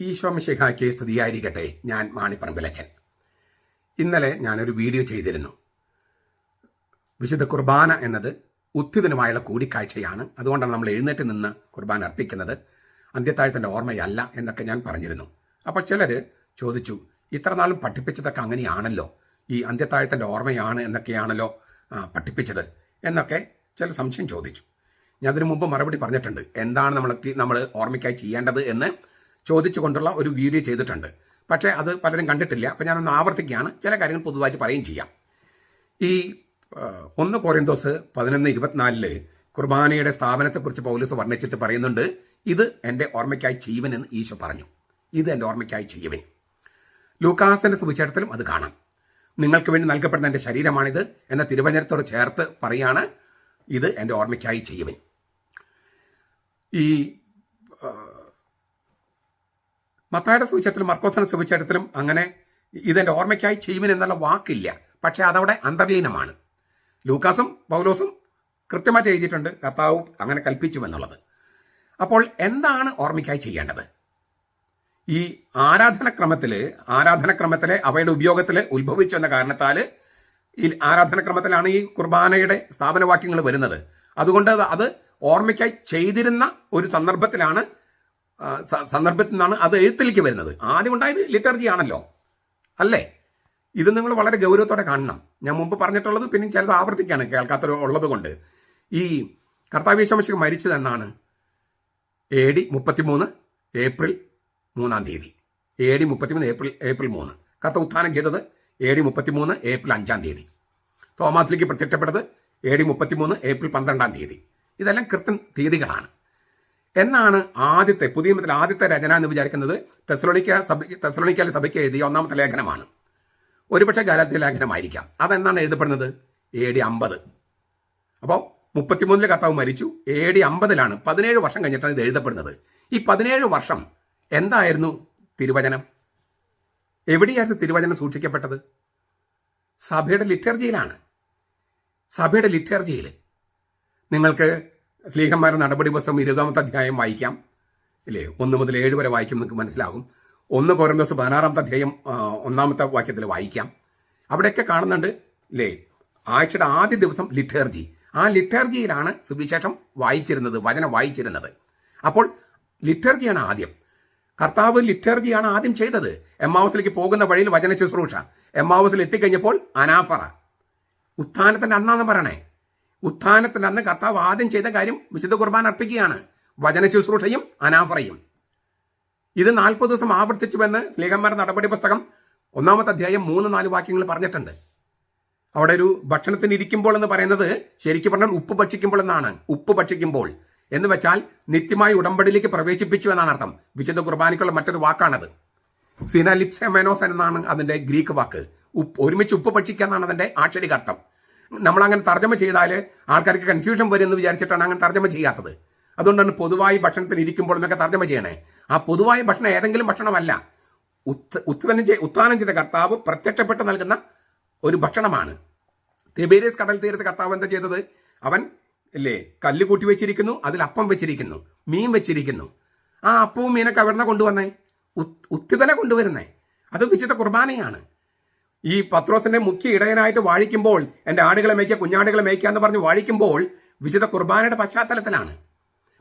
ഈശോ മിശിഹായ്ക്ക് സ്തുതിയായിരിക്കട്ടെ. ഞാൻ മാണിപ്പറമ്പിലച്ചൻ. ഇന്നലെ ഞാനൊരു വീഡിയോ ചെയ്തിരുന്നു. വിശുദ്ധ കുർബാന എന്നത് ഉത്ഥിതനുമായുള്ള കൂടിക്കാഴ്ചയാണ്. അതുകൊണ്ടാണ് നമ്മൾ എഴുന്നേറ്റ് നിന്ന് കുർബാന അർപ്പിക്കുന്നത്, അന്ത്യത്താഴത്തിൻ്റെ ഓർമ്മയല്ല എന്നൊക്കെ ഞാൻ പറഞ്ഞിരുന്നു. അപ്പോൾ ചിലർ ചോദിച്ചു, ഇത്ര നാളും പഠിപ്പിച്ചതൊക്കെ അങ്ങനെയാണല്ലോ, ഈ അന്ത്യത്താഴത്തിൻ്റെ ഓർമ്മയാണ് എന്നൊക്കെയാണല്ലോ പഠിപ്പിച്ചത് എന്നൊക്കെ ചില സംശയം ചോദിച്ചു. ഞാൻ അതിനു മുമ്പ് മറുപടി പറഞ്ഞിട്ടുണ്ട്. എന്താണ് നമ്മൾ ഓർമ്മയ്ക്കായി ചെയ്യേണ്ടത് എന്ന് ചോദിച്ചുകൊണ്ടുള്ള ഒരു വീഡിയോ ചെയ്തിട്ടുണ്ട്. പക്ഷേ അത് പലരും കണ്ടിട്ടില്ല. അപ്പം ഞാനൊന്ന് ആവർത്തിക്കുകയാണ്, ചില കാര്യങ്ങൾ പൊതുവായിട്ട് പറയുകയും ചെയ്യാം. ഈ 1 കൊരിന്തോസ് 11:24 കുർബാനയുടെ സ്ഥാപനത്തെക്കുറിച്ച് പൗലോസ് വർണ്ണിച്ചിട്ട് പറയുന്നുണ്ട്, ഇത് എൻ്റെ ഓർമ്മയ്ക്കായി ചെയ്യുവൻ എന്ന് ഈശോ പറഞ്ഞു. ഇത് എൻ്റെ ഓർമ്മയ്ക്കായി ചെയ്യുവൻ. ലൂക്കാസിന്റെ സുവിശേഷത്തിലും അത് കാണാം. നിങ്ങൾക്ക് വേണ്ടി നൽകപ്പെടുന്ന എൻ്റെ ശരീരമാണിത് എന്ന തിരുവചനത്തോട് ചേർത്ത് പറയാണ്, ഇത് എൻ്റെ ഓർമ്മയ്ക്കായി ചെയ്യുവൻ. ഈ മത്തായിയുടെ സുവിശേഷത്തിലും മർക്കോസിന്റെ സുവിശേഷത്തിലും അങ്ങനെ ഇതെന്റെ ഓർമ്മയ്ക്കായി ചെയ്യുവൻ എന്നുള്ള വാക്കില്ല. പക്ഷെ അതവിടെ അന്തർലീനമാണ്. ലൂക്കാസും പൗലോസും കൃത്യമായിട്ട് എഴുതിയിട്ടുണ്ട്, കർത്താവ് അങ്ങനെ കൽപ്പിച്ചു എന്നുള്ളത്. അപ്പോൾ എന്താണ് ഓർമ്മയ്ക്കായി ചെയ്യേണ്ടത്? ഈ ആരാധനക്രമത്തിലെ അവയുടെ ഉപയോഗത്തിൽ ഉത്ഭവിച്ചു എന്ന കാരണത്താൽ ഈ ആരാധനക്രമത്തിലാണ് ഈ കുർബാനയുടെ സ്ഥാപനവാക്യങ്ങൾ വരുന്നത്. അതുകൊണ്ട് അത് ഓർമ്മയ്ക്കായി ചെയ്തിരുന്ന ഒരു സന്ദർഭത്തിൽ നിന്നാണ് അത് എഴുത്തിലേക്ക് വരുന്നത്. ആദ്യം ഉണ്ടായത് ലിറ്റർജി ആണല്ലോ, അല്ലേ? ഇത് നിങ്ങൾ വളരെ ഗൗരവത്തോടെ കാണണം. ഞാൻ മുമ്പ് പറഞ്ഞിട്ടുള്ളത് പിന്നെ ചിലത് ആവർത്തിക്കാണ് കേൾക്കാത്ത ഉള്ളത് കൊണ്ട്. ഈ കർത്താവ് യേശു മിശിഹ മരിച്ചത് എന്നാണ്? AD 33 April 3 AD 33 April 3. കർത്താവ് ഉത്ഥാനം ചെയ്തത് AD 33 ഏപ്രിൽ 5. തോമാസിലേക്ക് പ്രത്യക്ഷപ്പെട്ടത് AD 33 ഏപ്രിൽ 12. ഇതെല്ലാം കൃത്യം തീയതികളാണ്. എന്നാണ് പുതിയ നിയമത്തിലെ ആദ്യത്തെ രചന എന്ന് വിചാരിക്കുന്നത് തെസ്സലോനിക്ക സഭയ്ക്ക് എഴുതിയ 1ാമത്തെ ലേഖനമാണ്. ഒരുപക്ഷെ ഗലാത്യ ലേഖനമായിരിക്കാം. അതെന്നാണ് എഴുതപ്പെടുന്നത്? AD 50. അപ്പോൾ 33 കർത്താവ് മരിച്ചു, AD 50 17 വർഷം കഴിഞ്ഞിട്ടാണ് ഇത് എഴുതപ്പെടുന്നത്. ഈ 17 വർഷം എന്തായിരുന്നു തിരുവചനം? എവിടെയായിരുന്നു തിരുവചനം സൂക്ഷിക്കപ്പെട്ടത്? സഭയുടെ ലിറ്റർജിയിലാണ്. സഭയുടെ ലിറ്റർജിയിൽ നിങ്ങൾക്ക് സ്ലീഹന്മാരുടെ നടപടി പുസ്തകം 20ാമത്തെ അധ്യായം വായിക്കാം, ഇല്ലേ? 1 മുതൽ 7 വരെ വായിക്കും, നിങ്ങൾക്ക് മനസ്സിലാകും. 1 കൊരിന്തോസ് 16ാമത്തെ അധ്യായം 1ാമത്തെ വാക്യത്തിൽ വായിക്കാം. അവിടെയൊക്കെ കാണുന്നുണ്ട്, ഇല്ലേ? ആഴ്ചയുടെ ആദ്യ ദിവസം ലിറ്റർജി. ആ ലിറ്റർജിയിലാണ് സുവിശേഷം വായിച്ചിരുന്നത്, വചനം വായിച്ചിരുന്നത്. അപ്പോൾ ലിറ്റർജിയാണ് ആദ്യം. കർത്താവ് ലിറ്റർജിയാണ് ആദ്യം ചെയ്തത്. എമ്മാവസിലേക്ക് പോകുന്ന വഴിയിൽ വചന ശുശ്രൂഷ. എമ്മാവസിൽ എത്തിക്കഴിഞ്ഞപ്പോൾ അനാഫറ. ഉത്ഥാനത്തിന്റെ അന്നാന്ന് പറയണേ. ഉത്ഥാനത്തിന്റെ അന്ന് കർത്താവ് ആദ്യം ചെയ്ത കാര്യം വിശുദ്ധ കുർബാന അർപ്പിക്കുകയാണ്, വചന ശുശ്രൂഷയും അനാഫറയും. ഇത് 40 ദിവസം ആവർത്തിച്ചുവെന്ന് സ്ലീഹന്മാരുടെ നടപടി പുസ്തകം 1ാമത്തെ അധ്യായം 3-4 വാക്യങ്ങൾ പറഞ്ഞിട്ടുണ്ട്. അവിടെ ഒരു ഭക്ഷണത്തിന് ഇരിക്കുമ്പോൾ എന്ന് പറയുന്നത് ശരിക്കും പറഞ്ഞാൽ ഉപ്പ് ഭക്ഷിക്കുമ്പോൾ എന്നാണ്. ഉപ്പ് ഭക്ഷിക്കുമ്പോൾ എന്ന് വെച്ചാൽ നിത്യമായി ഉടമ്പടിയിലേക്ക് പ്രവേശിപ്പിച്ചു എന്നാണ് അർത്ഥം. വിശുദ്ധ കുർബാനയ്ക്കുള്ള മറ്റൊരു വാക്കാണത്. സിനലിപ്സെമെനോസ് എന്നാണ് അതിന്റെ ഗ്രീക്ക് വാക്ക്. ഒരുമിച്ച് ഉപ്പ് ഭക്ഷിക്കുക എന്നാണ് അതിന്റെ ആക്ഷരിക അർത്ഥം. നമ്മളങ്ങനെ തർജ്ജമ ചെയ്താൽ ആൾക്കാർക്ക് കൺഫ്യൂഷൻ വരും എന്ന് വിചാരിച്ചിട്ടാണ് അങ്ങനെ തർജ്ജമ ചെയ്യാത്തത്. അതുകൊണ്ടാണ് പൊതുവായി ഭക്ഷണത്തിന് ഇരിക്കുമ്പോൾ എന്നൊക്കെ തർജ്ജമ ചെയ്യണേ. ആ പൊതുവായ ഭക്ഷണം ഏതെങ്കിലും ഭക്ഷണമല്ല. ഉത്ഥാനം ചെയ്ത കർത്താവ് പ്രത്യക്ഷപ്പെട്ട് നൽകുന്ന ഒരു ഭക്ഷണമാണ്. തിബേരിയസ് കടൽ തീരത്ത് കർത്താവ് എന്താ ചെയ്തത്? അവൻ കല്ല് കൂട്ടി വെച്ചിരിക്കുന്നു, അതിൽ അപ്പം വെച്ചിരിക്കുന്നു, മീൻ വെച്ചിരിക്കുന്നു. ആ അപ്പവും മീനൊക്കെ എവിടുന്ന കൊണ്ടുവന്നേ? ഉത്തിതനെ കൊണ്ടുവരുന്നേ. അത് വിശുദ്ധ കുർബാനയാണ്. ഈ പത്രോസിന്റെ മുഖ്യ ഇടയനായിട്ട് വാഴിക്കുമ്പോൾ, എൻ്റെ ആടുകളെ മേയ്ക്കുക, കുഞ്ഞാടുകളെ മേയ്ക്കുക എന്ന് പറഞ്ഞ് വാഴിക്കുമ്പോൾ വിശുദ്ധ കുർബാനയുടെ പശ്ചാത്തലത്തിലാണ്.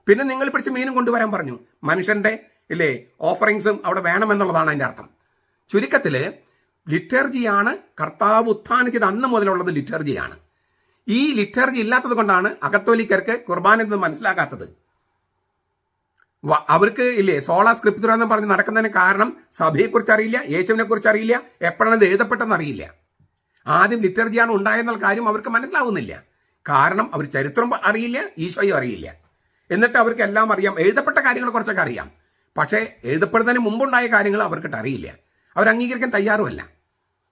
പിന്നെ നിങ്ങൾ പിടിച്ച് മീനും കൊണ്ടുവരാൻ പറഞ്ഞു. മനുഷ്യന്റെ ഓഫറിങ്സും അവിടെ വേണമെന്നുള്ളതാണ് അതിന്റെ അർത്ഥം. ചുരുക്കത്തില് ലിറ്റർജിയാണ് കർത്താവ് ഉത്ഥാനം ചെയ്ത് അന്ന് മുതലുള്ളത്. ലിറ്റർജിയാണ്. ഈ ലിറ്റർജി ഇല്ലാത്തത് കൊണ്ടാണ് അകത്തോലിക്കർക്ക് കുർബാന എന്ന് മനസ്സിലാക്കാത്തത്. അവർക്ക് സോളാ സ്ക്രിപ്റ്റുറ എന്ന് പറഞ്ഞ് നടക്കുന്നതിന് കാരണം സഭയെക്കുറിച്ച് അറിയില്ല, യേശുവിനെ കുറിച്ച് അറിയില്ല, എപ്പോഴാണ് ഇത് എഴുതപ്പെട്ടെന്ന് അറിയില്ല. ആദ്യം ലിറ്റർജിയാണ് ഉണ്ടായെന്നുള്ള കാര്യം അവർക്ക് മനസ്സിലാവുന്നില്ല. കാരണം അവർ ചരിത്രം അറിയില്ല, ഈശോയും അറിയില്ല. എന്നിട്ട് അവർക്ക് എല്ലാം അറിയാം, എഴുതപ്പെട്ട കാര്യങ്ങളെ കുറിച്ചൊക്കെ അറിയാം. പക്ഷേ എഴുതപ്പെടുന്നതിന് മുമ്പുണ്ടായ കാര്യങ്ങൾ അവർക്കിട്ട് അറിയില്ല, അവർ അംഗീകരിക്കാൻ തയ്യാറുമല്ല.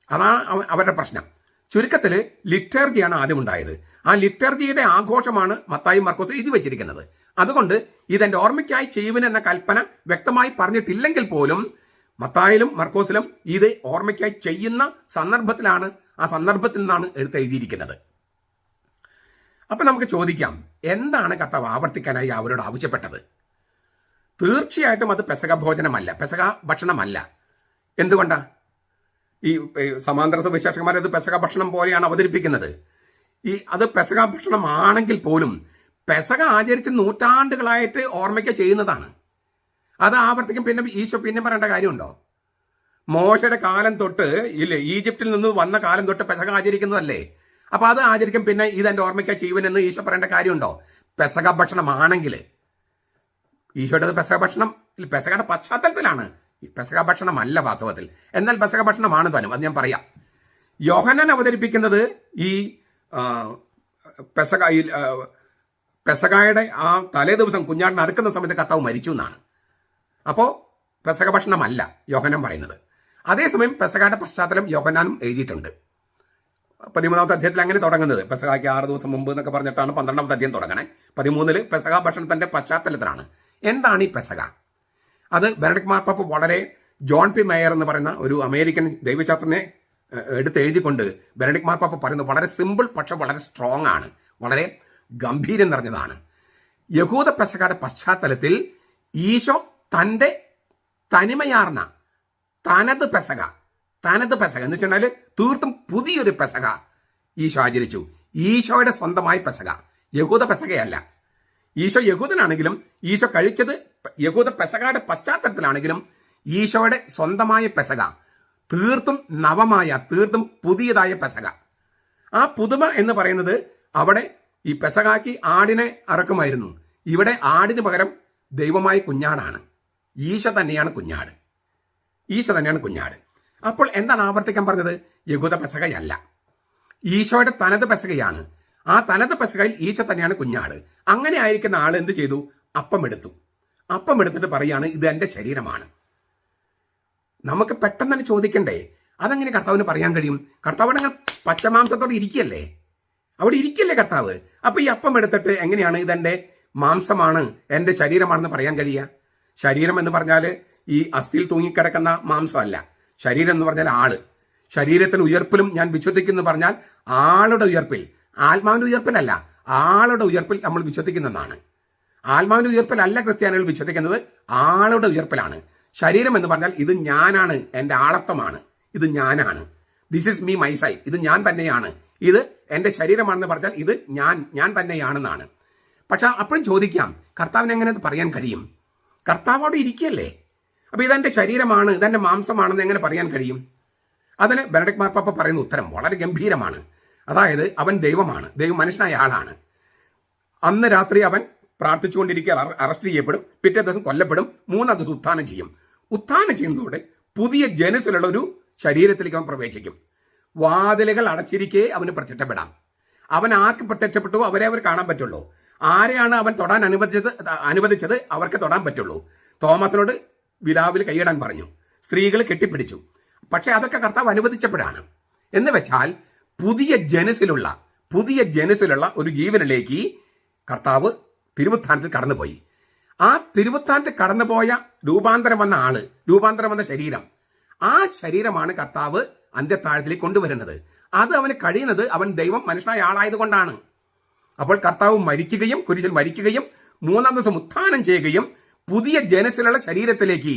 അതാണ് അവരുടെ പ്രശ്നം. ചുരുക്കത്തിൽ ലിറ്റർജിയാണ് ആദ്യം ഉണ്ടായത്. ആ ലിറ്റർജിയുടെ ആഘോഷമാണ് മത്തായി മർക്കോസ് എഴുതി വെച്ചിരിക്കുന്നത്. അതുകൊണ്ട് ഇതെന്റെ ഓർമ്മയ്ക്കായി ചെയ്യുവൻ എന്ന കൽപ്പന വ്യക്തമായി പറഞ്ഞിട്ടില്ലെങ്കിൽ പോലും മത്തായിലും മർക്കോസിലും ഇത് ഓർമ്മയ്ക്കായി ചെയ്യുന്ന സന്ദർഭത്തിലാണ്, ആ സന്ദർഭത്തിൽ നിന്നാണ് എഴുതിയിരിക്കുന്നത്. അപ്പൊ നമുക്ക് ചോദിക്കാം, എന്താണ് കർത്താവ് ആവർത്തിക്കാനായി അവരോട് ആവശ്യപ്പെട്ടത്? തീർച്ചയായിട്ടും അത് പെസക ഭോജനമല്ല, പെസക ഭക്ഷണമല്ല. എന്തുകൊണ്ടാ? ഈ സമാന്തര സുവിശേഷകന്മാർ അത് പെസക ഭക്ഷണം പോലെയാണ് അവതരിപ്പിക്കുന്നത്. അത് പെസക ഭക്ഷണമാണെങ്കിൽ പോലും പെസക ആചരിച്ച് നൂറ്റാണ്ടുകളായിട്ട് ഓർമ്മയ്ക്ക് ചെയ്യുന്നതാണ്. അത് ആവർത്തിക്കും. പിന്നെ ഈശോ പിന്നെ പറയേണ്ട കാര്യമുണ്ടോ? മോശയുടെ കാലം തൊട്ട് ഇല്ലേ, ഈജിപ്തിൽ നിന്ന് വന്ന കാലം തൊട്ട് പെസക ആചരിക്കുന്നതല്ലേ? അപ്പൊ അത് ആചരിക്കും. പിന്നെ ഇതെന്റെ ഓർമ്മയ്ക്ക് ചെയ്യുവനെന്ന് ഈശോ പറയേണ്ട കാര്യമുണ്ടോ? പെസക ഭക്ഷണമാണെങ്കിൽ ഈശോയുടെ പെസക ഭക്ഷണം പെസകയുടെ പശ്ചാത്തലത്തിലാണ്. പെസക ഭക്ഷണമല്ല വാസ്തവത്തിൽ, എന്നാൽ പെസക ഭക്ഷണമാണ് താനും. അത് ഞാൻ പറയാം. യോഹന്നാൻ അവതരിപ്പിക്കുന്നത് ഈ പെസകയുടെ ആ തലേ ദിവസം കുഞ്ഞാടിനെ അറുക്കുന്ന സമയത്ത് കർത്താവ് മരിച്ചു എന്നാണ്. അപ്പോ പെസക ഭക്ഷണമല്ല യോഹന്നാൻ പറയുന്നത്. അതേസമയം പെസകയുടെ പശ്ചാത്തലം യോഹന്നാനും എഴുതിയിട്ടുണ്ട്. 13-ാമത്തെ അധ്യായത്തിൽ അങ്ങനെ തുടങ്ങുന്നത് പെസകയ്ക്ക് 6 ദിവസം മുമ്പ് എന്നൊക്കെ പറഞ്ഞിട്ടാണ് 12-ാമത്തെ അധ്യായം തുടങ്ങണേ. 13-ൽ പെസക ഭക്ഷണത്തിന്റെ പശ്ചാത്തലത്തിലാണ്. എന്താണ് ഈ പെസക? അത് ബെനഡിക്ട് മാർപ്പാപ്പ വളരെ ജോൺ പി മേയർ എന്ന് പറയുന്ന ഒരു അമേരിക്കൻ ദൈവശാസ്ത്രനെ എടുത്ത് എഴുതിക്കൊണ്ട് ബെനഡിക്ട് മാർപ്പാപ്പ പറയുന്നത് വളരെ സിമ്പിൾ പക്ഷെ വളരെ സ്ട്രോങ് ആണ്, വളരെ ഗംഭീരം നിറഞ്ഞതാണ്. യഹൂദ പെസകയുടെ പശ്ചാത്തലത്തിൽ ഈശോ തന്റെ തനിമയാർന്ന തനത് പെസക എന്ന് വെച്ചാൽ തീർത്തും പുതിയൊരു പെസക ഈശോ ആചരിച്ചു. ഈശോയുടെ സ്വന്തമായ പെസക, യഹൂദ പെസകയല്ല. ഈശോ യഹൂദനാണെങ്കിലും ഈശോ കഴിച്ചത് യഹൂദ പെസകയുടെ പശ്ചാത്തലത്തിലാണെങ്കിലും ഈശോയുടെ സ്വന്തമായ പെസക, തീർത്തും നവമായ, തീർത്തും പുതിയതായ പെസക. ആ പുതുമ എന്ന് പറയുന്നത് അവിടെ ഈ പെസകാക്കി ആടിനെ അറക്കുമായിരുന്നു. ഇവിടെ ആടിന് പകരം ദൈവമായ കുഞ്ഞാടാണ്. ഈശോ തന്നെയാണ് കുഞ്ഞാട്. അപ്പോൾ എന്താണ് ആവർത്തിക്കാൻ പറഞ്ഞത്? യഹൂദ പെസകയല്ല, ഈശോയുടെ തനത് പെസകയാണ്. ആ തനത് പെസകയിൽ ഈശോ തന്നെയാണ് കുഞ്ഞാട്. അങ്ങനെ ആയിരിക്കുന്ന ആൾ എന്ത് ചെയ്തു? അപ്പം എടുത്തിട്ട് പറയാണ്, ഇത് എന്റെ ശരീരമാണ്. നമുക്ക് പെട്ടെന്ന് തന്നെ ചോദിക്കണ്ടേ, അതെങ്ങനെ കർത്താവിന് പറയാൻ കഴിയും? കർത്താവ് അങ്ങനെ പച്ചമാംസത്തോടെ ഇരിക്കല്ലേ, അവിടെ ഇരിക്കല്ലേ കർത്താവ്. അപ്പൊ ഈ അപ്പം എടുത്തിട്ട് എങ്ങനെയാണ് ഇതെന്റെ മാംസമാണ്, എന്റെ ശരീരമാണെന്ന് പറയാൻ കഴിയുക? ശരീരം എന്ന് പറഞ്ഞാൽ ഈ അസ്ഥിയിൽ തൂങ്ങിക്കിടക്കുന്ന മാംസമല്ല. ശരീരം എന്ന് പറഞ്ഞാൽ ആള്. ശരീരത്തിന് ഉയർപ്പിലും ഞാൻ വിശ്വസിക്കുന്നു പറഞ്ഞാൽ ആളുടെ ഉയർപ്പിൽ, ആത്മാവിന്റെ ഉയർപ്പിലല്ല, ആളുടെ ഉയർപ്പിൽ നമ്മൾ വിശ്വസിക്കുന്നതാണ്. ആത്മാവിന്റെ ഉയർപ്പിലല്ല ക്രിസ്ത്യാനികൾ വിശ്വസിക്കുന്നത്, ആളുടെ ഉയർപ്പിലാണ്. ശരീരം എന്ന് പറഞ്ഞാൽ ഇത് ഞാനാണ്, എന്റെ ആളത്വമാണ്, ഇത് ഞാനാണ്. ദിസ് ഇസ് മീ മൈസെൽഫ്, ഇത് ഞാൻ തന്നെയാണ്. ഇത് എന്റെ ശരീരമാണെന്ന് പറഞ്ഞാൽ ഇത് ഞാൻ തന്നെയാണെന്നാണ്. പക്ഷെ അപ്പോഴും ചോദിക്കാം, കർത്താവിന് എങ്ങനെ അത് പറയാൻ കഴിയും? കർത്താവോട് ഇരിക്കല്ലേ. അപ്പൊ ഇതെന്റെ ശരീരമാണ്, ഇതെന്റെ മാംസമാണെന്ന് എങ്ങനെ പറയാൻ കഴിയും? അതിന് ബെനഡിക്ട് മാർപ്പാപ്പ പറയുന്ന ഉത്തരം വളരെ ഗംഭീരമാണ്. അതായത് അവൻ ദൈവമാണ്, ദൈവം മനുഷ്യനായ ആളാണ്. അന്ന് രാത്രി അവൻ പ്രാർത്ഥിച്ചുകൊണ്ടിരിക്കുക, അറസ്റ്റ് ചെയ്യപ്പെടും, പിറ്റേ ദിവസം കൊല്ലപ്പെടും, 3-ാം ദിവസം ഉത്ഥാനം ചെയ്യും. ഉത്ഥാനം ചെയ്യുന്നതോടെ പുതിയ ജനസിലുള്ള ഒരു ശരീരത്തിലേക്ക് അവൻ പ്രവേശിക്കും. വാതിലുകൾ അടച്ചിരിക്കെ അവന് പ്രത്യക്ഷപ്പെടാം. അവൻ ആർക്ക് പ്രത്യക്ഷപ്പെട്ടു അവരെ അവർ കാണാൻ പറ്റുള്ളൂ. ആരെയാണ് അവൻ തൊടാൻ അനുവദിച്ചത് അവർക്ക് തൊടാൻ പറ്റുള്ളൂ. തോമസിനോട് വിലാവിൽ കൈയിടാൻ പറഞ്ഞു, സ്ത്രീകൾ കെട്ടിപ്പിടിച്ചു. പക്ഷെ അതൊക്കെ കർത്താവ് അനുവദിച്ചപ്പോഴാണ്. എന്ന് വെച്ചാൽ പുതിയ ജനസിലുള്ള ഒരു ജീവനിലേക്ക് കർത്താവ് തിരുവുത്ഥാനത്തിൽ കടന്നുപോയി. ആ തിരുവുത്ഥാനത്തിൽ കടന്നുപോയ രൂപാന്തരം വന്ന ശരീരം, ആ ശരീരമാണ് കർത്താവ് അന്ത്യത്താഴത്തിലേക്ക് കൊണ്ടുവരുന്നത്. അത് അവന് കഴിയുന്നത് അവൻ ദൈവം മനുഷ്യനായ ആളായതുകൊണ്ടാണ്. അപ്പോൾ കർത്താവ് കുരിശിൽ മരിക്കുകയും 3-ാം ദിവസം ഉത്ഥാനം ചെയ്യുകയും പുതിയ ജനസിലുള്ള ശരീരത്തിലേക്ക്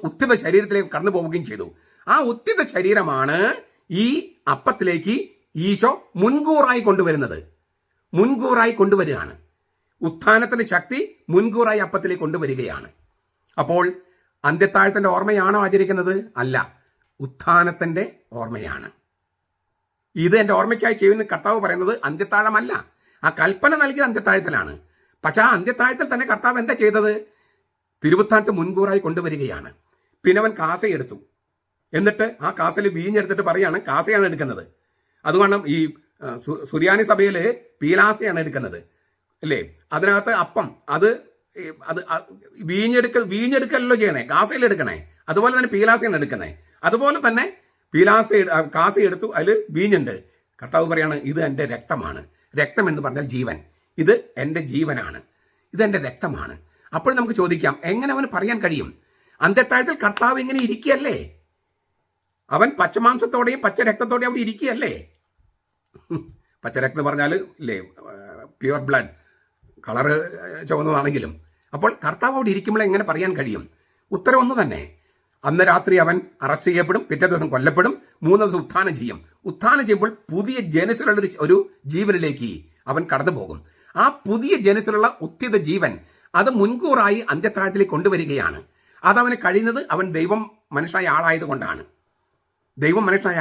ഉത്തിത ശരീരത്തിലേക്ക് കടന്നു പോവുകയും ചെയ്തു. ആ ഉത്തിത ശരീരമാണ് ഈ അപ്പത്തിലേക്ക് ഈശോ മുൻകൂറായി കൊണ്ടുവരികയാണ്. ഉത്ഥാനത്തിന്റെ ശക്തി മുൻകൂറായി അപ്പത്തിലേക്ക് കൊണ്ടുവരികയാണ്. അപ്പോൾ അന്ത്യത്താഴത്തിന്റെ ഓർമ്മയാണോ ആചരിക്കുന്നത്? അല്ല, ഉത്ഥാനത്തിന്റെ ഓർമ്മയാണ്. ഇത് എന്റെ ഓർമ്മയ്ക്കായി ചെയ്യുന്ന കർത്താവ് പറയുന്നത് അന്ത്യത്താഴമല്ല. ആ കൽപ്പന നൽകിയത് അന്ത്യത്താഴത്തിലാണ്. പക്ഷെ ആ അന്ത്യത്താഴത്തിൽ തന്നെ കർത്താവ് എന്താ ചെയ്തത്? തിരുവുത്ഥാനത്തെ മുൻകൂറായി കൊണ്ടുവരികയാണ്. പിന്നെ അവൻ കാസയെടുത്തു. എന്നിട്ട് ആ കാസയിൽ വീഞ്ഞെടുത്തിട്ട് പറയാണ് കാസയാണ് എടുക്കുന്നത്. അതുകൊണ്ട് ഈ സുറിയാനി സഭയില് പീലാസയാണ് എടുക്കുന്നത് അല്ലേ? അതിനകത്ത് അപ്പം അത് വീഞ്ഞെടുക്കല്ലോ ചെയ്യണേ, കാസയിൽ എടുക്കണേ. അതുപോലെ തന്നെ പീലാസയാണ് എടുക്കുന്നത്. അതുപോലെ തന്നെ കാസ എടുത്തു, അതിൽ വീഞ്ഞുണ്ട്. കർത്താവ് പറയാണ് ഇത് എന്റെ രക്തമാണ്. രക്തം എന്ന് പറഞ്ഞാൽ ജീവൻ. ഇത് എന്റെ ജീവനാണ്, ഇത് എന്റെ രക്തമാണ്. അപ്പോൾ നമുക്ക് ചോദിക്കാം, എങ്ങനെ അവന് പറയാൻ കഴിയും? അന്ത്യത്താഴത്തിൽ കർത്താവ് ഇങ്ങനെ ഇരിക്കുകയല്ലേ? അവൻ പച്ചമാംസത്തോടെയും പച്ചരക്തത്തോടെയും അവിടെ ഇരിക്കുകയല്ലേ? പച്ചരക്തം പറഞ്ഞാൽ ഇല്ലേ, പ്യുവർ ബ്ലഡ്, കളറ് ചുവന്നതാണെങ്കിലും. അപ്പോൾ കർത്താവ് അവിടെ ഇരിക്കുമ്പോൾ എങ്ങനെ പറയാൻ കഴിയും? ഉത്തരം ഒന്ന് തന്നെ. അന്ന് രാത്രി അവൻ അറസ്റ്റ് ചെയ്യപ്പെടും, പിറ്റേ ദിവസം കൊല്ലപ്പെടും, 3 ദിവസം ഉത്ഥാനം ചെയ്യും. ഉത്ഥാനം ചെയ്യുമ്പോൾ പുതിയ ജനസിലുള്ള ഒരു ജീവനിലേക്ക് അവൻ കടന്നു പോകും. ആ പുതിയ ജനസിലുള്ള ഉത്തിത ജീവൻ അത് മുൻകൂറായി അന്ത്യത്താഴത്തിലേക്ക് കൊണ്ടുവരികയാണ്. അതവന് കഴിയുന്നത് അവൻ ദൈവം മനുഷ്യനായ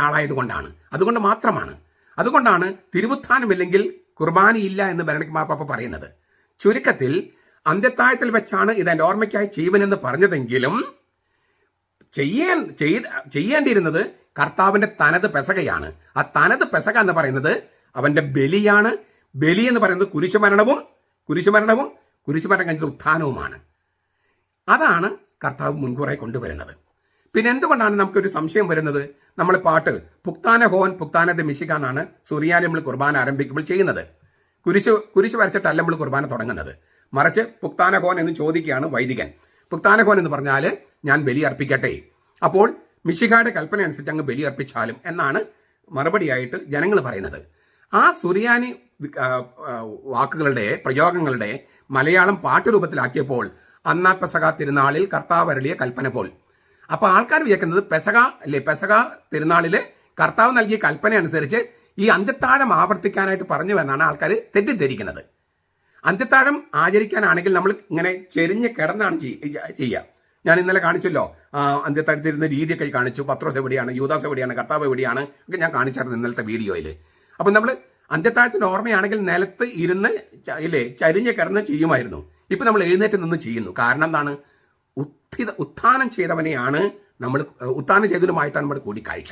ആളായതുകൊണ്ടാണ്. അതുകൊണ്ട് മാത്രമാണ്. അതുകൊണ്ടാണ് തിരുവുത്ഥാനമില്ലെങ്കിൽ കുർബാനയില്ല എന്ന് ബെനഡിക്ട് മാർപ്പാപ്പ പറയുന്നത്. ചുരുക്കത്തിൽ അന്ത്യത്താഴത്തിൽ വെച്ചാണ് ഇത് എൻ്റെ ഓർമ്മയ്ക്കായി ചെയ്യുവനെന്ന് പറഞ്ഞതെങ്കിലും ചെയ്യേണ്ടിയിരുന്നത് കർത്താവിന്റെ തനത് പെസകയാണ്. ആ തനത് പെസക എന്ന് പറയുന്നത് അവന്റെ ബലിയാണ്. ബലി എന്ന് പറയുന്നത് കുരിശുമരണവും കഴിഞ്ഞ ഉത്ഥാനവുമാണ്. അതാണ് കർത്താവ് മുൻകൂറായി കൊണ്ടുവരുന്നത്. പിന്നെ എന്തുകൊണ്ടാണ് നമുക്കൊരു സംശയം വരുന്നത്? നമ്മൾ പാട്ട് പുക്താന ഹോൻ പുക്താനത്തെ മിശിക എന്നാണ് സുറിയാനി നമ്മൾ കുർബാന ആരംഭിക്കുമ്പോൾ ചെയ്യുന്നത്. കുരിശ് വരച്ചിട്ടല്ല നമ്മൾ കുർബാന തുടങ്ങുന്നത്. മറിച്ച് പുക്താന ഹോൻ എന്ന് ചോദിക്കുകയാണ് വൈദികൻ. പുക്താന ഹോൻ എന്ന് പറഞ്ഞാൽ ഞാൻ ബലി അർപ്പിക്കട്ടെ, അപ്പോൾ മിശിഹായുടെ കൽപ്പന അനുസരിച്ച് അങ്ങ് ബലി അർപ്പിച്ചാലും എന്നാണ് മറുപടിയായിട്ട് ജനങ്ങൾ പറയുന്നത്. ആ സുറിയാനി വാക്കുകളുടെ പ്രയോഗങ്ങളുടെ മലയാളം പാട്ടുരൂപത്തിലാക്കിയപ്പോൾ അന്നാ പെസക തിരുനാളിൽ കർത്താവ് അരുളിയ കൽപ്പന പോൽ. അപ്പൊ ആൾക്കാർ വിചാരിക്കുന്നത് പെസക തിരുനാളില് കർത്താവ് നൽകിയ കൽപ്പന അനുസരിച്ച് ഈ അന്ത്യത്താഴം ആവർത്തിക്കാനായിട്ട് പറഞ്ഞു എന്നാണ് ആൾക്കാർ തെറ്റിദ്ധരിക്കുന്നത്. അന്ത്യത്താഴം ആചരിക്കാനാണെങ്കിൽ നമ്മൾ ഇങ്ങനെ ചെരിഞ്ഞ് കിടന്നാണ് ചെയ്യുക. ഞാൻ ഇന്നലെ കാണിച്ചല്ലോ, അന്ത്യത്താഴത്തിരുന്ന രീതിയൊക്കെ കാണിച്ചു. പത്രോസ് എവിടെയാണ്, യൂദാസ് എവിടെയാണ്, കർത്താവ് എവിടെയാണ് ഒക്കെ ഞാൻ കാണിച്ചായിരുന്നു ഇന്നലത്തെ വീഡിയോയിൽ. അപ്പൊ നമ്മൾ അന്ത്യത്താഴത്തിന് ഓർമ്മയാണെങ്കിൽ നിലത്ത് ഇരുന്ന് ചരിഞ്ഞ് കിടന്ന് ചെയ്യുമായിരുന്നു. ഇപ്പൊ നമ്മൾ എഴുന്നേറ്റ് നിന്ന് ചെയ്യുന്നു. കാരണം എന്താണ്? ഉത്ഥാനം ചെയ്തവനെയാണ് നമ്മൾ, ഉത്ഥാനം ചെയ്തവനുമായിട്ടാണ് നമ്മുടെ കൂടിക്കാഴ്ച.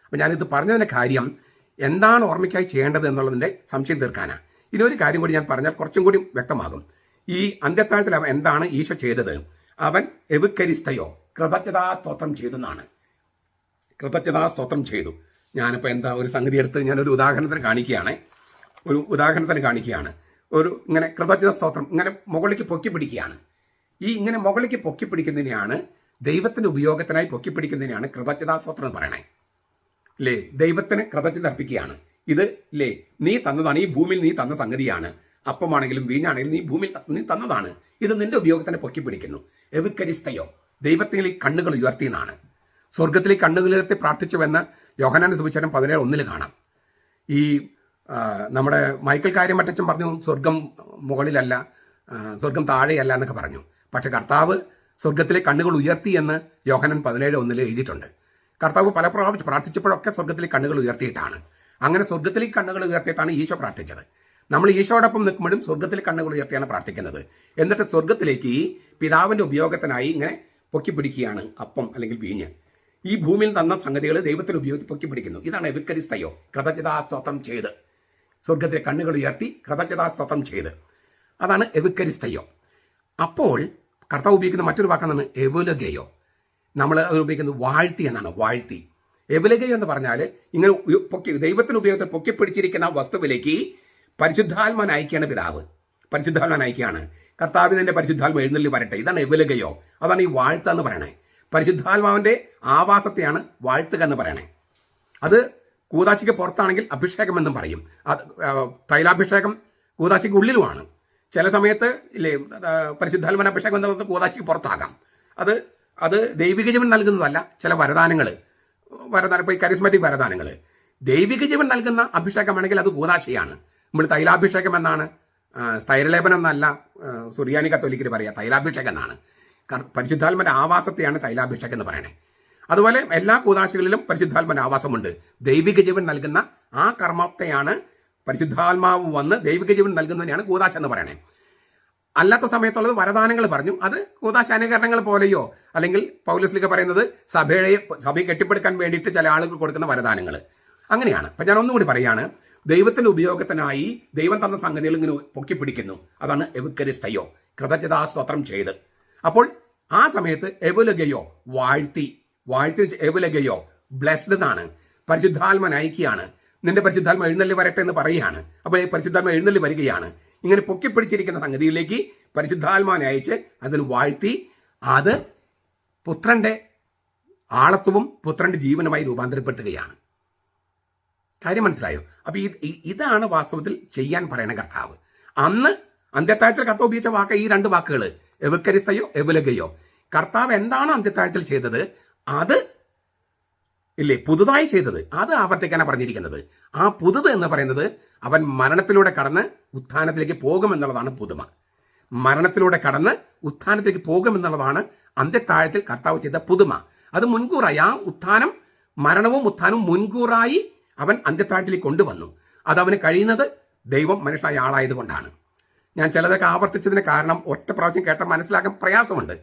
അപ്പൊ ഞാനിത് പറഞ്ഞതിന്റെ കാര്യം എന്താണ് ഓർമ്മയ്ക്കായി ചെയ്യേണ്ടത് എന്നുള്ളതിന്റെ സംശയം തീർക്കാനാണ്. ഇതൊരു കാര്യം കൂടി ഞാൻ പറഞ്ഞാൽ കുറച്ചും കൂടി വ്യക്തമാകും. ഈ അന്ത്യത്താഴത്തിൽ അവൻ എന്താണ് ഈശോ ചെയ്തത്? അവൻ എവുക്കരിസ്തയോ കൃതജ്ഞതാസ്തോത്രം ചെയ്തെന്നാണ്. കൃതജ്ഞതാസ്തോത്രം ചെയ്തു. ഞാനിപ്പോൾ എന്താ ഒരു സംഗതി എടുത്ത് ഞാനൊരു ഉദാഹരണത്തിന് കാണിക്കുകയാണ്. ഒരു ഇങ്ങനെ കൃതജ്ഞത സ്തോത്രം ഇങ്ങനെ മുകളിലേക്ക് പൊക്കി പിടിക്കുകയാണ്. ഈ ഇങ്ങനെ മുകളിലേക്ക് പൊക്കി പിടിക്കുന്നതിനെയാണ്, ദൈവത്തിന്റെ ഉപയോഗത്തിനായി പൊക്കി പിടിക്കുന്നതിനെയാണ് കൃതജ്ഞതാസ്തോത്രം എന്ന് പറയണേ. അല്ലേ? ദൈവത്തിന് കൃതജ്ഞത അർപ്പിക്കുകയാണ്. ഇത് നീ തന്നതാണ്, ഈ ഭൂമിയിൽ നീ തന്ന സംഗതിയാണ്. അപ്പമാണെങ്കിലും വീഞ്ഞാണെങ്കിലും നീ ഭൂമിയിൽ നീ തന്നതാണ്. ഇത് നിന്റെ ഉപയോഗത്തിന് പൊക്കി പിടിക്കുന്നു. എവിക്കരിസ്തയോ, ദൈവത്തിലേക്ക് കണ്ണുകൾ ഉയർത്തിയെന്നാണ്. സ്വർഗത്തിലേക്ക് കണ്ണുകൾ ഉയർത്തി പ്രാർത്ഥിച്ചുവെന്ന് യോഹന്നാന്റെ സുവിശേഷം 17:1 കാണാം. ഈ നമ്മുടെ മൈക്കൽ കാര്യമറ്റച്ചൻ പറഞ്ഞു സ്വർഗം മുകളിലല്ല, സ്വർഗം താഴെയല്ല എന്നൊക്കെ പറഞ്ഞു. പക്ഷെ കർത്താവ് സ്വർഗത്തിലെ കണ്ണുകൾ ഉയർത്തി എന്ന് യോഹന്നാൻ 17:1 എഴുതിയിട്ടുണ്ട്. കർത്താവ് പല പ്രാവശ്യം പ്രാർത്ഥിച്ചപ്പോഴൊക്കെ സ്വർഗത്തിലെ കണ്ണുകൾ ഉയർത്തിയിട്ടാണ്. അങ്ങനെ സ്വർഗത്തിലേക്ക് കണ്ണുകൾ ഉയർത്തിയിട്ടാണ് ഈശോ പ്രാർത്ഥിച്ചത്. നമ്മൾ ഈശോടൊപ്പം നിൽക്കുമ്പോഴും സ്വർഗത്തിലെ കണ്ണുകൾ ഉയർത്തിയാണ് പ്രാർത്ഥിക്കുന്നത്. എന്നിട്ട് സ്വർഗത്തിലേക്ക് പിതാവിന്റെ ഉപയോഗത്തിനായി ഇങ്ങനെ പൊക്കി പിടിക്കുകയാണ് അപ്പം അല്ലെങ്കിൽ വീഞ്ഞ്. ഈ ഭൂമിയിൽ തന്ന സംഗതികൾ ദൈവത്തിന് ഉപയോഗിച്ച് പൊക്കി പിടിക്കുന്നു. ഇതാണ് എവിക്കരിസ്തയോ, കൃതജ്ഞതാസ്തോത്രം ചെയ്ത്. സ്വർഗത്തിലെ കണ്ണുകൾ ഉയർത്തി കൃതജ്ഞതാസ്തോത്രം ചെയ്ത്. അതാണ് എവിക്കരിസ്തയോ. അപ്പോൾ കർത്താവ് ഉപയോഗിക്കുന്ന മറ്റൊരു വാക്കാണ് എവുലഗയോ. നമ്മൾ അത് ഉപയോഗിക്കുന്നത് വാഴ്ത്തി എന്നാണ്. വാഴ്ത്തി. എവുലഗയോ എന്ന് പറഞ്ഞാൽ ഇങ്ങനെ ദൈവത്തിന് ഉപയോഗത്തിൽ പൊക്കി പിടിച്ചിരിക്കുന്ന വസ്തുവിലേക്ക് പരിശുദ്ധാത്മാൻ അയക്കുകയാണ് പിതാവ്. പരിശുദ്ധാത്മാൻ അയക്കുകയാണ്. കർത്താവിന്റെ പരിശുദ്ധാത്മ എഴുന്നള്ളി വരട്ടെ. ഇതാണ് എവുലഗയോ. അതാണ് ഈ വാഴ്ത്ത എന്ന് പറയണേ. പരിശുദ്ധാത്മാവിന്റെ ആവാസത്തെയാണ് വാഴ്ത്തുക എന്ന് പറയണേ. അത് കൂദാശിക്ക് പുറത്താണെങ്കിൽ അഭിഷേകം എന്നും പറയും. തൈലാഭിഷേകം കൂദാശിക്ക് ഉള്ളിലുമാണ്. ചില സമയത്ത് പരിശുദ്ധാത്മാവിന്റെ അഭിഷേകം എന്നത് കൂദാശിക്ക് പുറത്താകാം. അത് ദൈവിക ജീവൻ നൽകുന്നതല്ല. ചില വരദാനങ്ങൾ ഇപ്പോൾ ഈ കരിസ്മാറ്റിക് വരദാനങ്ങൾ ദൈവിക ജീവൻ നൽകുന്ന അഭിഷേകമാണെങ്കിൽ അത് കൂദാശിയാണ്. നമ്മൾ തൈലാഭിഷേകം എന്നാണ്, സ്ഥൈര്യലേപനം എന്നല്ല സുറിയാനി കത്തോലിക്കർ പറയുക, തൈലാഭിഷേകം എന്നാണ്. പരിശുദ്ധാത്മന്റെ ആവാസത്തെയാണ് തൈലാഭിഷേകം എന്ന് പറയണേ. അതുപോലെ എല്ലാ കൂദാശികളിലും പരിശുദ്ധാത്മന്റെ ആവാസമുണ്ട്. ദൈവിക ജീവൻ നൽകുന്ന ആ കർമ്മത്തെയാണ് പരിശുദ്ധാത്മാവ് വന്ന് ദൈവിക ജീവൻ നൽകുന്നതിനെയാണ് കൂദാശ എന്ന് പറയണേ. അല്ലാത്ത സമയത്തുള്ളത് വരദാനങ്ങൾ പറഞ്ഞു. അത് കൂദാശ അനുകരണങ്ങൾ പോലെയോ അല്ലെങ്കിൽ പൗലോസ്ലീഹ പറയുന്നത് സഭയെ കെട്ടിപ്പടുക്കാൻ വേണ്ടിയിട്ട് ചില ആളുകൾ കൊടുക്കുന്ന വരദാനങ്ങൾ അങ്ങനെയാണ്. അപ്പൊ ഞാൻ ഒന്നുകൂടി പറയാണ്, ദൈവത്തിന്റെ ഉപയോഗത്തിനായി ദൈവം തന്ന സംഗതികൾ ഇങ്ങനെ പൊക്കിപ്പിടിക്കുന്നു. അതാണ് എവുക്കരിസ്തയോ, കൃതജ്ഞതാസ്തോത്രം ചെയ്ത്. അപ്പോൾ ആ സമയത്ത് എവുലഗയോ, വാഴ്ത്തി എവുലഗയോ, ബ്ലെസ്ഡ് എന്നാണ്. പരിശുദ്ധാത്മ നയിക്കുകയാണ്. നിന്റെ പരിശുദ്ധാത്മ എഴുന്നള്ളി വരട്ടെ എന്ന് പറയുകയാണ്. അപ്പോൾ പരിശുദ്ധാത്മ എഴുന്നള്ളി വരികയാണ്. ഇങ്ങനെ പൊക്കിപ്പിടിച്ചിരിക്കുന്ന സംഗതിയിലേക്ക് പരിശുദ്ധാത്മാവിനെ അയച്ച് അതിന് വാഴ്ത്തി അത് പുത്രന്റെ ആളത്വവും പുത്രന്റെ ജീവനുമായി രൂപാന്തരപ്പെടുത്തുകയാണ്. കാര്യം മനസ്സിലായോ? അപ്പൊ ഇതാണ് വാസ്തവത്തിൽ ചെയ്യാൻ പറയുന്ന കർത്താവ്. അന്ന് അന്ത്യത്താഴ്ചയിൽ കർത്താവ് ഉപയോഗിച്ച വാക്ക് ഈ രണ്ട് വാക്കുകൾ, എവുക്കരിസ്തയോ എവുലഗയോ. കർത്താവ് എന്താണ് അന്ത്യത്താഴ്ചയിൽ ചെയ്തത്, അത് ഇല്ലേ പുതുതായി ചെയ്തത്, അത് ആവർത്തിക്കാനാണ് പറഞ്ഞിരിക്കുന്നത്. ആ പുതുത് എന്ന് പറയുന്നത് അവൻ മരണത്തിലൂടെ കടന്ന് ഉത്ഥാനത്തിലേക്ക് പോകുമെന്നുള്ളതാണ് പുതുമ. മരണത്തിലൂടെ കടന്ന് ഉത്ഥാനത്തിലേക്ക് പോകുമെന്നുള്ളതാണ് അന്ത്യത്താഴത്തിൽ കർത്താവ് ചെയ്ത പുതുമ. അത് മുൻകൂറായി, ആ ഉത്ഥാനം, മരണവും ഉത്ഥാനവും മുൻകൂറായി അവൻ അന്ത്യത്താഴത്തിലേക്ക് കൊണ്ടുവന്നു. അത് അവന് കഴിയുന്നത് ദൈവം മനുഷ്യനായ ആളായതുകൊണ്ടാണ്. ഞാൻ ചിലതൊക്കെ ആവർത്തിച്ചതിന് കാരണം ഒറ്റ പ്രാവശ്യം കേട്ട മനസ്സിലാക്കാൻ പ്രയാസമുണ്ട്.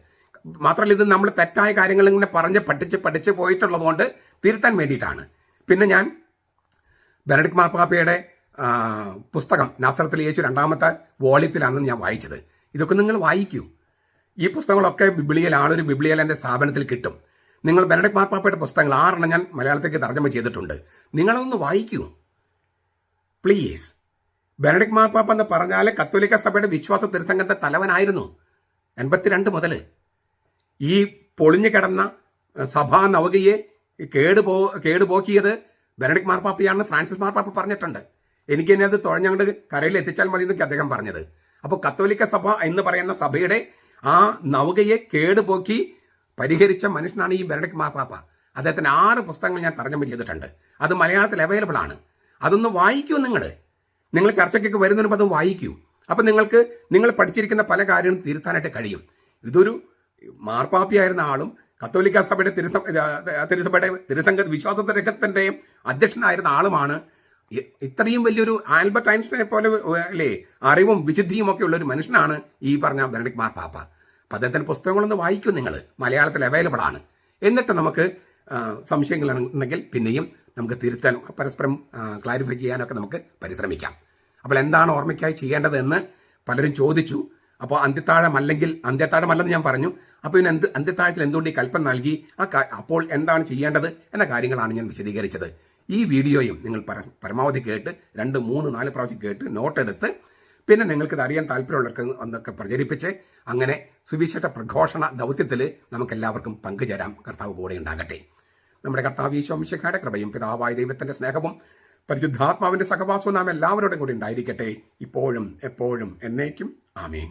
മാത്രമല്ല, ഇത് നമ്മൾ തെറ്റായ കാര്യങ്ങൾ ഇങ്ങനെ പറഞ്ഞ് പഠിച്ച് പോയിട്ടുള്ളത് കൊണ്ട് തിരുത്താൻ വേണ്ടിയിട്ടാണ്. പിന്നെ ഞാൻ ബെനഡിക്ട് മാർപ്പാപ്പയുടെ പുസ്തകം നാസറത്തിൽ യേശു 2ാമത്തെ വോളിയത്തിലാണ് ഞാൻ വായിച്ചത്. ഇതൊക്കെ നിങ്ങൾ വായിക്കൂ. ഈ പുസ്തകങ്ങളൊക്കെ ബിബ്ലിയൽ, ആളൊരു ബിബ്ലിയൽ എൻ്റെ സ്ഥാപനത്തിൽ കിട്ടും. നിങ്ങൾ ബെനഡിക്ട് മാർപ്പാപ്പയുടെ പുസ്തകങ്ങൾ 6 ഞാൻ മലയാളത്തേക്ക് തർജ്ജമ ചെയ്തിട്ടുണ്ട്. നിങ്ങളതൊന്ന് വായിക്കൂ പ്ലീസ്. ബെനഡിക്ട് മാർപ്പാപ്പ എന്ന് പറഞ്ഞാൽ കത്തോലിക്ക സഭയുടെ വിശ്വാസ തിരുസംഘത്തെ തലവനായിരുന്നു 82 മുതൽ. ഈ പൊളിഞ്ഞു കിടന്ന സഭാ നവകയെ കേടുപോക്കിയത് ബെനഡിക്ട് മാർപ്പാപ്പയാണെന്ന് ഫ്രാൻസിസ് മാർപ്പാപ്പ പറഞ്ഞിട്ടുണ്ട്. എനിക്ക് തന്നെ അത് തുഴഞ്ഞങ്ങോട്ട് കരയിൽ എത്തിച്ചാൽ മതി എന്നൊക്കെ അദ്ദേഹം പറഞ്ഞത്. അപ്പോൾ കത്തോലിക്ക സഭ എന്ന് പറയുന്ന സഭയുടെ ആ നവകയെ കേടുപോക്കി പരിഹരിച്ച മനുഷ്യനാണ് ഈ ബെനഡിക്ട് മാർപ്പാപ്പ. അദ്ദേഹത്തിന് 6 പുസ്തകങ്ങൾ ഞാൻ തർജ്ജമ ചെയ്തിട്ടുണ്ട്. അത് മലയാളത്തിൽ അവൈലബിൾ ആണ്. അതൊന്ന് വായിക്കൂ. നിങ്ങൾ ചർച്ചയ്ക്കൊക്കെ വരുന്നതിന് മുമ്പ് അത് വായിക്കൂ. അപ്പം നിങ്ങൾ പഠിച്ചിരിക്കുന്ന പല കാര്യങ്ങളും തിരുത്താനായിട്ട് കഴിയും. ഇതൊരു മാർപ്പാപ്പിയായിരുന്ന ആളും കത്തോലിക്ക സഭയുടെ തിരുസഭയുടെ തിരുസംഘ വിശ്വാസ രംഗത്തിന്റെയും അധ്യക്ഷനായിരുന്ന ആളുമാണ്. ഇത്രയും വലിയൊരു ആൽബർട്ട് ഐൻസ്റ്റൈനെ പോലെ അല്ലേ അറിവും വിശുദ്ധിയും ഒക്കെ ഉള്ള ഒരു മനുഷ്യനാണ് ഈ പറഞ്ഞ ബെനഡിക്ട് മാർപ്പാപ്പ. അപ്പം അദ്ദേഹത്തിന്റെ പുസ്തകങ്ങളൊന്ന് വായിക്കൂ. നിങ്ങൾ മലയാളത്തിൽ അവൈലബിൾ ആണ്. എന്നിട്ട് നമുക്ക് സംശയങ്ങളുണ്ടെങ്കിൽ പിന്നെയും നമുക്ക് തിരുത്താൻ, പരസ്പരം ക്ലാരിഫൈ ചെയ്യാനൊക്കെ നമുക്ക് പരിശ്രമിക്കാം. അപ്പോൾ എന്താണ് ഓർമ്മയ്ക്കായി ചെയ്യേണ്ടതെന്ന് പലരും ചോദിച്ചു. അപ്പോൾ അന്ത്യത്താഴമല്ലെന്ന് ഞാൻ പറഞ്ഞു. അപ്പോൾ പിന്നെ അന്ത്യത്താഴത്തിൽ എന്തുകൊണ്ട് ഈ കൽപ്പന നൽകി, അപ്പോൾ എന്താണ് ചെയ്യേണ്ടത് എന്ന കാര്യങ്ങളാണ് ഞാൻ വിശദീകരിച്ചത്. ഈ വീഡിയോയും നിങ്ങൾ പരമാവധി കേട്ട് 2, 3, 4 പ്രാവശ്യം കേട്ട് നോട്ടെടുത്ത് പിന്നെ നിങ്ങൾക്കിത് അറിയാൻ താല്പര്യമുള്ളവർക്ക് ഒന്നൊക്കെ പ്രചരിപ്പിച്ച് അങ്ങനെ സുവിശേഷ പ്രഘോഷണ ദൗത്യത്തിൽ നമുക്കെല്ലാവർക്കും പങ്കുചേരാം. കർത്താവ് കൂടെ ഉണ്ടാകട്ടെ. നമ്മുടെ കർത്താവ് ഈശോ മിശിഹായുടെ കൃപയും പിതാവായ ദൈവത്തിന്റെ സ്നേഹവും പരിശുദ്ധാത്മാവിന്റെ സഹവാസവും നാം എല്ലാവരോടും കൂടി ഉണ്ടായിരിക്കട്ടെ, ഇപ്പോഴും എപ്പോഴും എന്നേക്കും. ആമേൻ.